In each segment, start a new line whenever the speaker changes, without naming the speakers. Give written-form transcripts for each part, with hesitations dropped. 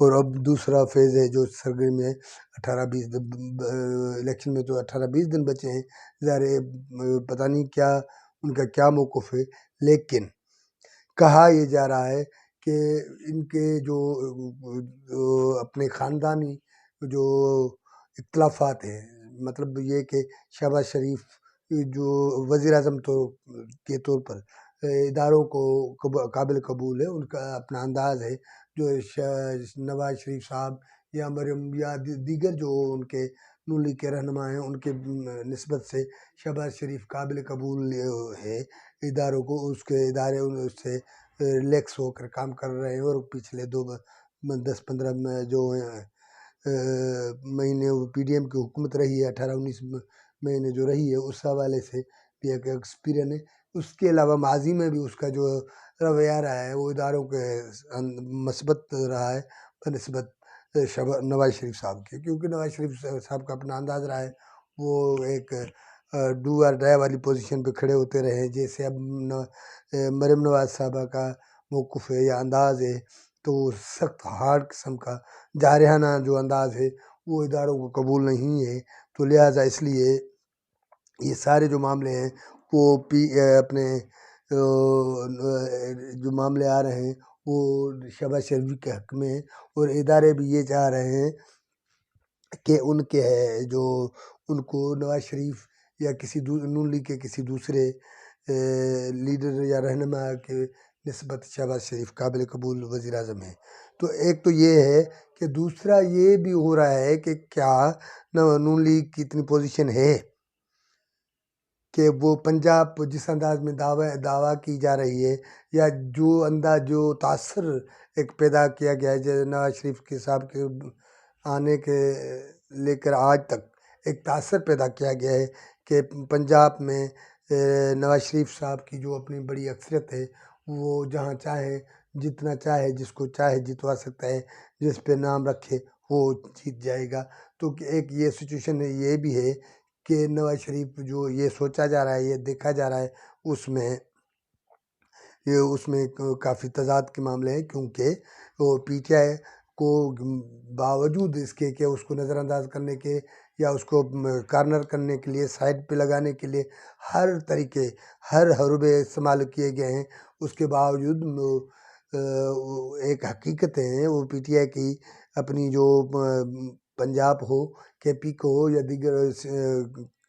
اور اب دوسرا فیز ہے جو سرگرمی ہے 18-20 الیکشن میں تو 18-20 دن بچے ہیں، ظاہر ہے پتہ نہیں کیا ان کا کیا موقف ہے، لیکن کہا یہ جا رہا ہے کہ ان کے جو اپنے خاندانی جو اختلافات ہیں، مطلب یہ کہ شہباز شریف جو وزیر اعظم کے طور پر اداروں کو قابل قبول ہے، ان کا اپنا انداز ہے، جو نواز شریف صاحب یا مریم یا دیگر جو ان کے نون لیگ کے رہنما ہیں، ان کے نسبت سے شہباز شریف قابل قبول ہے اداروں کو، اس کے ادارے اس سے ریلیکس ہو کر کام کر رہے ہیں، اور پچھلے 10-15 میں جو مہینے پی ڈی ایم کی حکومت رہی ہے، 18-19 مہینے جو رہی ہے، اس حوالے سے بھی ایک ایکسپیرئنس ہے۔ اس کے علاوہ ماضی میں بھی اس کا جو رویہ رہا ہے وہ اداروں کے مثبت رہا ہے بنسبت نواز شریف صاحب کے، کیونکہ نواز شریف صاحب کا اپنا انداز رہا ہے، وہ ایک ڈو اور ڈائی والی پوزیشن پہ کھڑے ہوتے رہے، جیسے اب مریم نواز صاحبہ کا موقف ہے یا انداز ہے، تو سخت ہارڈ قسم کا جارحانہ جو انداز ہے وہ اداروں کو قبول نہیں ہے، تو لہٰذا اس لیے یہ سارے جو معاملے ہیں وہ اپنے جو معاملے آ رہے ہیں وہ شہباز شریف کے حق میں ہیں، اور ادارے بھی یہ چاہ رہے ہیں کہ ان کے جو ان کو نواز شریف یا کسی نون لیگ کے کسی دوسرے لیڈر یا رہنما کے نسبت شہباز شریف قابل قبول وزیر اعظم ہے۔ تو ایک تو یہ ہے کہ دوسرا یہ بھی ہو رہا ہے کہ کیا نون لیگ کی اتنی پوزیشن ہے کہ وہ پنجاب جس انداز میں دعویٰ کی جا رہی ہے، یا جو تاثر ایک پیدا کیا گیا ہے نواز شریف کے صاحب کے آنے کے لے کر آج تک ایک تاثر پیدا کیا گیا ہے کہ پنجاب میں نواز شریف صاحب کی جو اپنی بڑی اکثریت ہے، وہ جہاں چاہے جتنا چاہے جس کو چاہے جتوا سکتا ہے، جس پہ نام رکھے وہ جیت جائے گا۔ تو ایک یہ سچویشن ہے، یہ بھی ہے کہ نواز شریف جو یہ سوچا جا رہا ہے، یہ دیکھا جا رہا ہے، اس میں کافی تضاد کے معاملے ہیں، کیونکہ وہ پی ٹی آئی کو باوجود اس کے کہ اس کو نظر انداز کرنے کے یا اس کو کارنر کرنے کے لیے، سائڈ پہ لگانے کے لیے ہر طریقے، ہر حربے استعمال کیے گئے ہیں، اس کے باوجود ایک حقیقت ہے وہ پی ٹی آئی کی اپنی جو پنجاب ہو، کے پی کو ہو، یا دیگر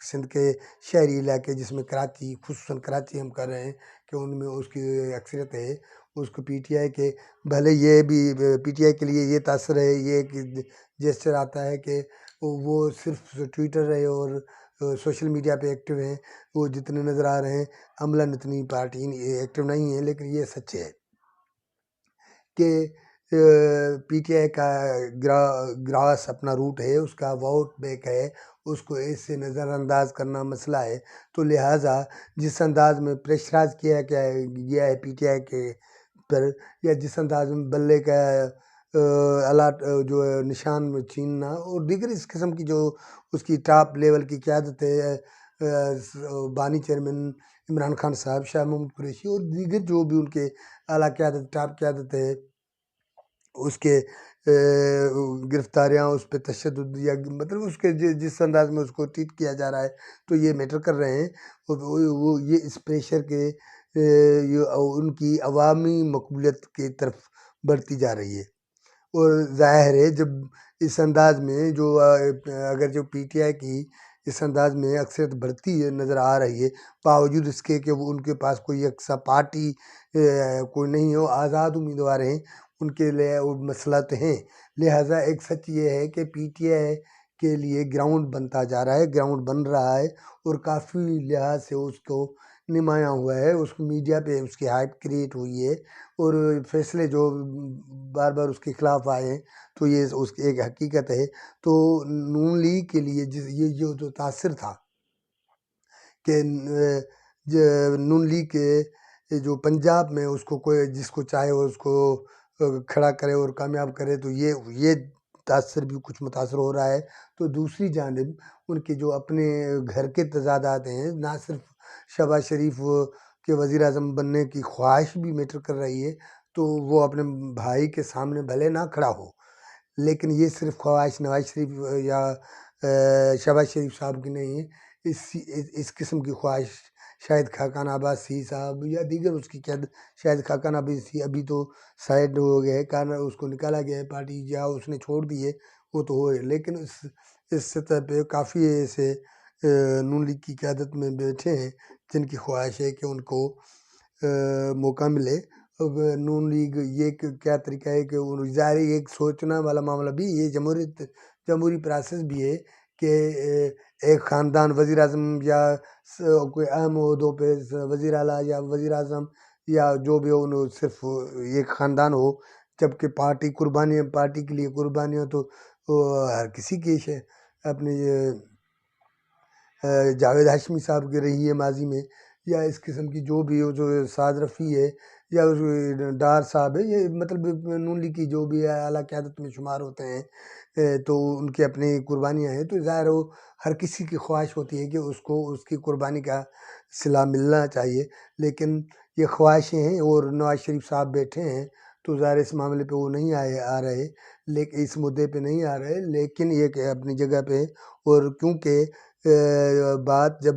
سندھ کے شہری علاقے جس میں کراچی، خصوصاً کراچی ہم کر رہے ہیں کہ ان میں اس کی اکثریت ہے، اس کو پی ٹی آئی کے بھلے یہ بھی پی ٹی آئی کے لیے یہ تاثر ہے، یہ کہ جیسے آتا ہے کہ وہ صرف ٹویٹر رہے اور سوشل میڈیا پہ ایکٹیو ہیں، وہ جتنے نظر آ رہے ہیں عملاً اتنی پارٹی ایکٹیو نہیں ہے، لیکن یہ سچ ہے کہ پی ٹی آئی کا گراس اپنا روٹ ہے، اس کا ووٹ بیک ہے، اس کو ایسے نظر انداز کرنا مسئلہ ہے۔ تو لہٰذا جس انداز میں پریشرائز کیا گیا ہے پی ٹی آئی کے پر، یا جس انداز میں بلے کا جو نشان میں چھیننا اور دیگر اس قسم کی جو اس کی ٹاپ لیول کی قیادت ہے، بانی چیئرمین عمران خان صاحب، شاہ محمود قریشی اور دیگر جو بھی ان کے اعلیٰ قیادت، ٹاپ قیادت ہے، اس کے گرفتاریاں، اس پہ تشدد، یا مطلب اس کے جس انداز میں اس کو ٹریٹ کیا جا رہا ہے، تو یہ میٹر کر رہے ہیں، وہ یہ اس پریشر کے ان کی عوامی مقبولیت کی طرف بڑھتی جا رہی ہے۔ اور ظاہر ہے جب اس انداز میں اگر جو پی ٹی آئی کی اس انداز میں اکثریت بڑھتی نظر آ رہی ہے، باوجود اس کے کہ وہ ان کے پاس کوئی یکساں پارٹی کوئی نہیں ہو، آزاد امیدوار ہیں، ان کے لیے وہ مسئلہ ہیں، لہٰذا ایک سچ یہ ہے کہ پی ٹی آئی کے لیے گراؤنڈ بنتا جا رہا ہے، گراؤنڈ بن رہا ہے، اور کافی لحاظ سے اس کو نمایاں ہوا ہے، اس کو میڈیا پہ اس کی ہائپ کریٹ ہوئی ہے، اور فیصلے جو بار بار اس کے خلاف آئے ہیں، تو یہ اس کی ایک حقیقت ہے۔ تو نون لیگ کے لیے یہ جو تاثر تھا کہ نون لیگ کے جو پنجاب میں اس کو کوئی جس کو چاہے وہ اس کو کھڑا کرے اور کامیاب کرے، تو یہ تاثر بھی کچھ متاثر ہو رہا ہے۔ تو دوسری جانب ان کے جو اپنے گھر کے تضادات ہیں، نہ صرف شہباز شریف کے وزیر اعظم بننے کی خواہش بھی میٹر کر رہی ہے، تو وہ اپنے بھائی کے سامنے بھلے نہ کھڑا ہو، لیکن یہ صرف خواہش نواز شریف یا شہباز شریف صاحب کی نہیں ہے، اس قسم کی خواہش شاید خاقان عباسی صاحب یا دیگر اس کی قیادت، شاید خاقان عباسی ابھی تو سائڈ ہو گئے، کارن اس کو نکالا گیا ہے پارٹی یا اس نے چھوڑ دی ہے، وہ تو ہو گئے، لیکن اس سطح پہ کافی ایسے نون لیگ کی قیادت میں بیٹھے ہیں جن کی خواہش ہے کہ ان کو موقع ملے۔ اب نون لیگ یہ کیا طریقہ ہے کہ ظاہر ایک سوچنا والا معاملہ بھی، یہ جمہوری پروسیس بھی ہے کہ ایک خاندان وزیر اعظم یا کوئی اہم عہدوں پہ وزیر اعلیٰ یا وزیر اعظم یا جو بھی ہو، صرف ایک خاندان ہو، جبکہ پارٹی کے لیے قربانیاں تو ہر کسی کی ہے۔ اپنے جاوید ہاشمی صاحب کی رہی ہے ماضی میں، یا اس قسم کی جو بھی ہو، جو سعد رفیع ہے یا ڈار صاحب ہے، یہ مطلب نون لیگ کی جو بھی اعلیٰ قیادت میں شمار ہوتے ہیں، تو ان کی اپنی قربانیاں ہیں، تو ظاہر ہو ہر کسی کی خواہش ہوتی ہے کہ اس کو اس کی قربانی کا صلہ ملنا چاہیے، لیکن یہ خواہشیں ہیں اور نواز شریف صاحب بیٹھے ہیں، تو ظاہر اس معاملے پہ وہ نہیں آ رہے، لیکن اس مدعے پہ نہیں آ رہے، لیکن یہ کہ اپنی جگہ پہ، اور کیونکہ بات جب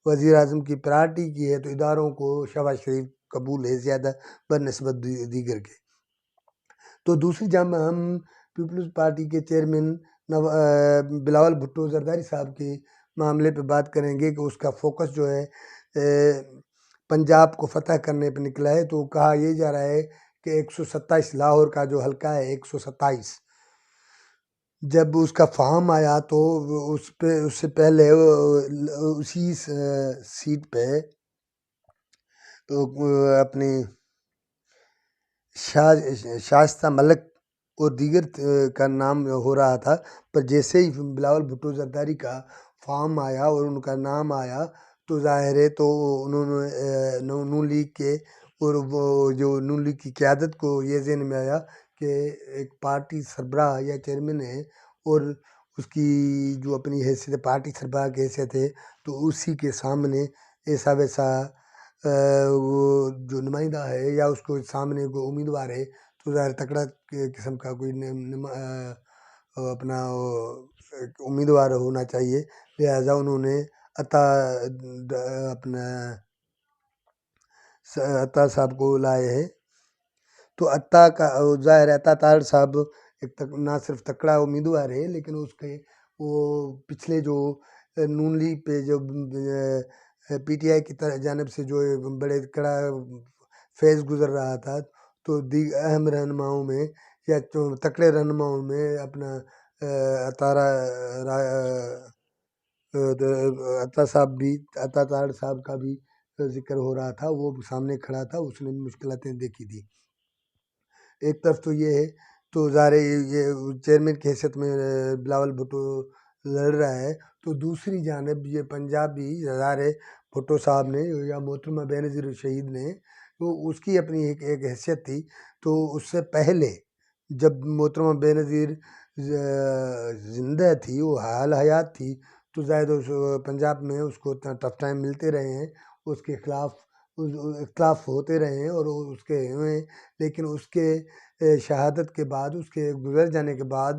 وزیر اعظم کی پرائرٹی کی ہے تو اداروں کو شہباز شریف قبول ہے زیادہ بنسبت دیگر کے۔ تو دوسری جانب ہم پیپلز پارٹی کے چیئرمین بلاول بھٹو زرداری صاحب کے معاملے پہ بات کریں گے کہ اس کا فوکس جو ہے پنجاب کو فتح کرنے پہ نکلا ہے، تو کہا یہ جا رہا ہے کہ 127 لاہور کا جو حلقہ ہے 127، جب اس کا فارم آیا تو اس سے پہلے اسی سیٹ پہ اپنی شائستہ ملک اور دیگر کا نام ہو رہا تھا، پر جیسے ہی بلاول بھٹو زرداری کا فارم آیا اور ان کا نام آیا تو ظاہر ہے تو انہوں نے نون لیگ کے اور وہ جو نون لیگ کی قیادت کو یہ ذہن میں آیا کہ ایک پارٹی سربراہ یا چیئرمین ہے اور اس کی جو اپنی حیثیت پارٹی سربراہ کی حیثیت ہے، تو اسی کے سامنے ایسا ویسا وہ جو نمائندہ ہے یا اس کو سامنے کوئی امیدوار ہے تو ظاہر تکڑا قسم کا کوئی اپنا امیدوار ہونا چاہیے، لہٰذا انہوں نے عطا صاحب کو لائے ہیں۔ تو عطا کا ظاہر عطا طاہر صاحب نہ صرف تکڑا امیدوار ہے، لیکن اس کے وہ پچھلے جو نون لیگ پہ جو پی ٹی آئی کی جانب سے جو بڑے کڑا فیض گزر رہا تھا، تو اہم رہنماؤں میں یا تکڑے رہنماؤں میں اپنا عطا طاہر صاحب کا بھی ذکر ہو رہا تھا، وہ سامنے کھڑا تھا، اس نے مشکلاتیں دیکھی تھی۔ ایک طرف تو یہ ہے، تو ظاہر یہ چیئرمین کی حیثیت میں بلاول بھٹو لڑ رہا ہے، تو دوسری جانب یہ پنجابی ظاہر ہے بھٹو صاحب نے یا محترمہ بینظیر شہید نے، تو اس کی اپنی ایک حیثیت تھی، تو اس سے پہلے جب محترمہ بینظیر زندہ تھی، وہ حال حیات تھی، تو ظاہر پنجاب میں اس کو ٹف ٹائم ملتے رہے ہیں، اس کے خلاف اختلاف ہوتے رہے ہیں اور اس کے ہوئے، لیکن اس کے شہادت کے بعد، اس کے گزر جانے کے بعد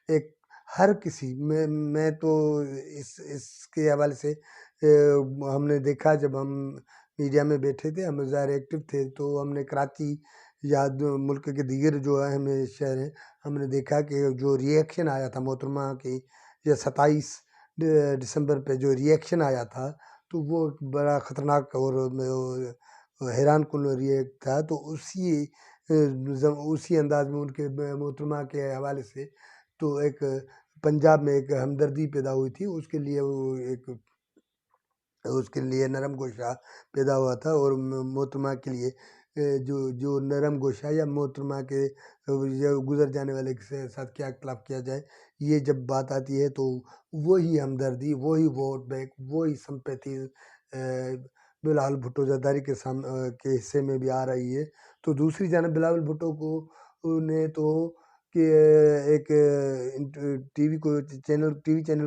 ایک ہر کسی میں تو اس کے حوالے سے ہم نے دیکھا، جب ہم میڈیا میں بیٹھے تھے، ہم ظاہر ایکٹیو تھے، تو ہم نے کراچی یا ملک کے دیگر جو اہم شہر ہیں، ہم نے دیکھا کہ جو ریئیکشن آیا تھا محترمہ کی یا 27 دسمبر پہ جو ریئیکشن آیا تھا، تو وہ بڑا خطرناک اور حیران کن ریئیکٹ تھا، تو اسی انداز میں ان کے محترمہ کے حوالے سے تو ایک پنجاب میں ایک ہمدردی پیدا ہوئی تھی، اس کے لیے نرم گوشہ پیدا ہوا تھا، اور محترمہ کے لیے جو نرم گوشہ یا محترمہ کے گزر جانے والے کے ساتھ کیا اختلاف کیا جائے، یہ جب بات آتی ہے تو وہی ہمدردی، وہی ووٹ بینک، وہی سمپیتھی بلاول بھٹو زرداری کے حصے میں بھی آ رہی ہے۔ تو دوسری جانب بلاول بھٹو کو نے تو کہ ایک ٹی وی چینل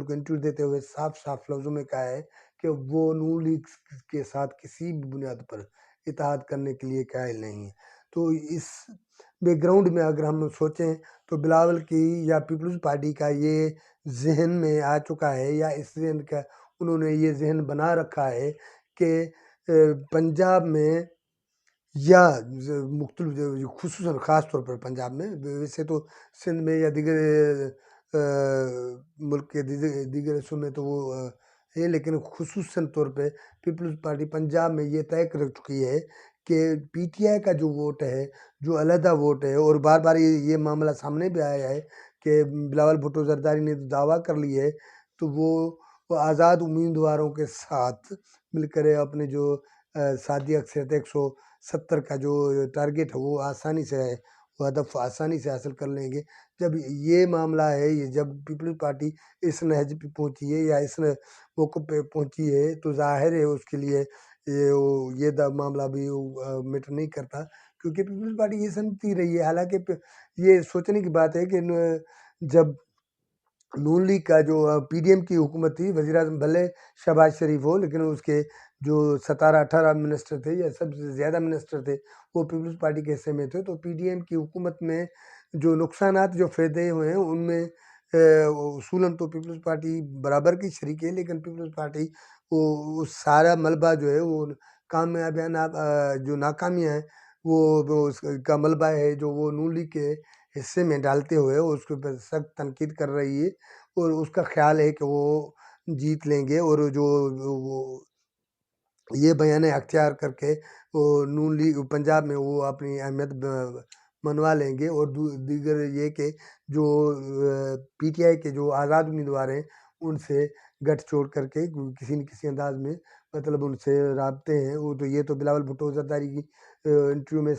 کو انٹرویو دیتے ہوئے صاف لفظوں میں کہا ہے کہ وہ نون لیگ کے ساتھ کسی بھی بنیاد پر اتحاد کرنے کے لیے قائل نہیں ہے۔ تو اس بیک گراؤنڈ میں اگر ہم سوچیں تو بلاول کی یا پیپلز پارٹی کا یہ ذہن میں آ چکا ہے، یا اس ذہن کا انہوں نے یہ ذہن بنا رکھا ہے کہ پنجاب میں یا مختلف خصوصاً خاص طور پر پنجاب میں، ویسے تو سندھ میں یا دیگر ملک کے دیگر حصوں میں تو وہ ہے، لیکن خصوصاً طور پہ پیپلز پارٹی پنجاب میں یہ طے کر چکی ہے کہ پی ٹی آئی کا جو ووٹ ہے، جو علیحدہ ووٹ ہے، اور بار بار یہ معاملہ سامنے بھی آیا ہے کہ بلاول بھٹو زرداری نے دعویٰ کر لی ہے، تو وہ آزاد امیدواروں کے ساتھ مل کر اپنے جو سادی اکثریت 170 کا جو ٹارگیٹ ہے وہ آسانی سے ہے، وہ ہدف آسانی سے حاصل کر لیں گے۔ جب یہ معاملہ ہے، یہ جب پیپلز پارٹی اس نہج پہ پہنچی ہے یا اس موقع پہ پہنچی ہے، تو ظاہر ہے اس کے لیے یہ معاملہ بھی میٹر نہیں کرتا، کیونکہ پیپلز پارٹی یہ سمجھتی رہی ہے۔ حالانکہ یہ سوچنے کی بات ہے کہ جب نون لیگ کا جو پی ڈی ایم کی حکومت تھی، وزیر اعظم بھلے شہباز شریف ہو، لیکن اس کے جو 17-18 منسٹر تھے یا سب سے زیادہ منسٹر تھے وہ پیپلز پارٹی کے حصے میں تھے، تو پی ڈی ایم کی حکومت میں جو نقصانات جو فائدے ہوئے ہیں ان میں اصولاً تو پیپلز پارٹی برابر کی شریک ہے، لیکن پیپلز پارٹی وہ سارا ملبہ جو ہے وہ کامیابیاں جو ناکامیاں ہیں وہ اس کا ملبہ ہے جو وہ نون لیگ کے حصے میں ڈالتے ہوئے اس کے اوپر سخت تنقید کر رہی ہے، اور اس کا خیال ہے کہ وہ جیت لیں گے، اور جو وہ یہ بیان اختیار کر کے وہ نون لیگ پنجاب میں وہ اپنی اہمیت منوا لیں گے، اور دیگر یہ کہ جو پی ٹی آئی کے جو آزاد امیدوار ہیں ان سے گٹھ چھوڑ کر کے کسی نہ کسی انداز میں مطلب ان سے رابطے ہیں۔ وہ تو یہ تو بلاول بھٹو زرداری کی انٹرویو میں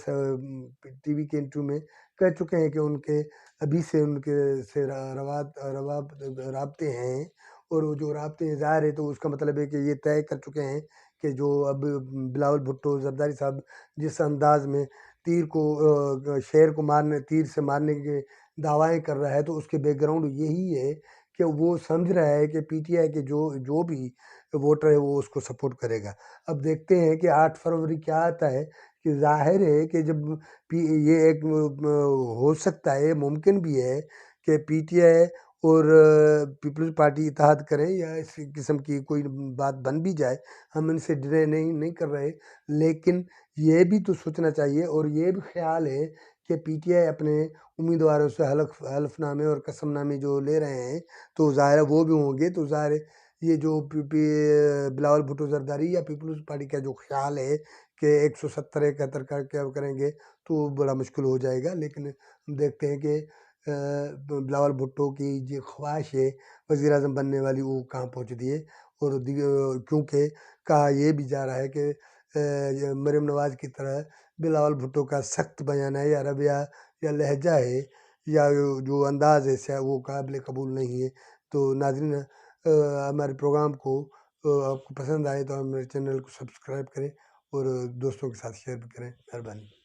ٹی وی کے انٹرویو میں کہہ چکے ہیں کہ ان کے ابھی سے ان کے سے رابطے ہیں، اور وہ جو رابطے ہیں ظاہر ہے تو اس کا مطلب ہے کہ یہ طے کر چکے ہیں کہ جو اب بلاول بھٹو زرداری صاحب جس انداز میں شیر کو مارنے تیر سے مارنے کے دعوائیں کر رہا ہے، تو اس کے بیک گراؤنڈ یہی ہے کہ وہ سمجھ رہا ہے کہ پی ٹی آئی کے جو بھی ووٹر ہے وہ اس کو سپورٹ کرے گا۔ اب دیکھتے ہیں کہ 8 فروری کیا آتا ہے، کہ ظاہر ہے کہ جب یہ ایک ہو سکتا ہے، ممکن بھی ہے کہ پی ٹی آئی اور پیپلز پارٹی اتحاد کریں یا اس قسم کی کوئی بات بن بھی جائے، ہم ان سے ڈرے نہیں کر رہے، لیکن یہ بھی تو سوچنا چاہیے اور یہ بھی خیال ہے کہ پی ٹی آئی اپنے امیدواروں سے حلف نامے اور قسم نامے جو لے رہے ہیں تو ظاہر ہے وہ بھی ہوں گے، تو ظاہر ہے یہ جو بلاول بھٹو زرداری یا پیپلز پارٹی کا جو خیال ہے کہ 170-71 کا کیا کریں گے تو بڑا مشکل ہو جائے گا، لیکن ہم دیکھتے ہیں کہ بلاول بھٹو کی جو خواہش ہے وزیر اعظم بننے والی وہ کہاں پہنچ ہے، اور کیونکہ کہا یہ بھی جا رہا ہے کہ مریم نواز کی طرح بلاول بھٹو کا سخت بیان ہے یا رویہ یا لہجہ ہے یا جو انداز ہے وہ قابل قبول نہیں ہے۔ تو ناظرین، ہمارے پروگرام کو آپ کو پسند آئے تو ہمارے چینل کو سبسکرائب کریں اور دوستوں کے ساتھ شیئر بھی کریں، مہربانی۔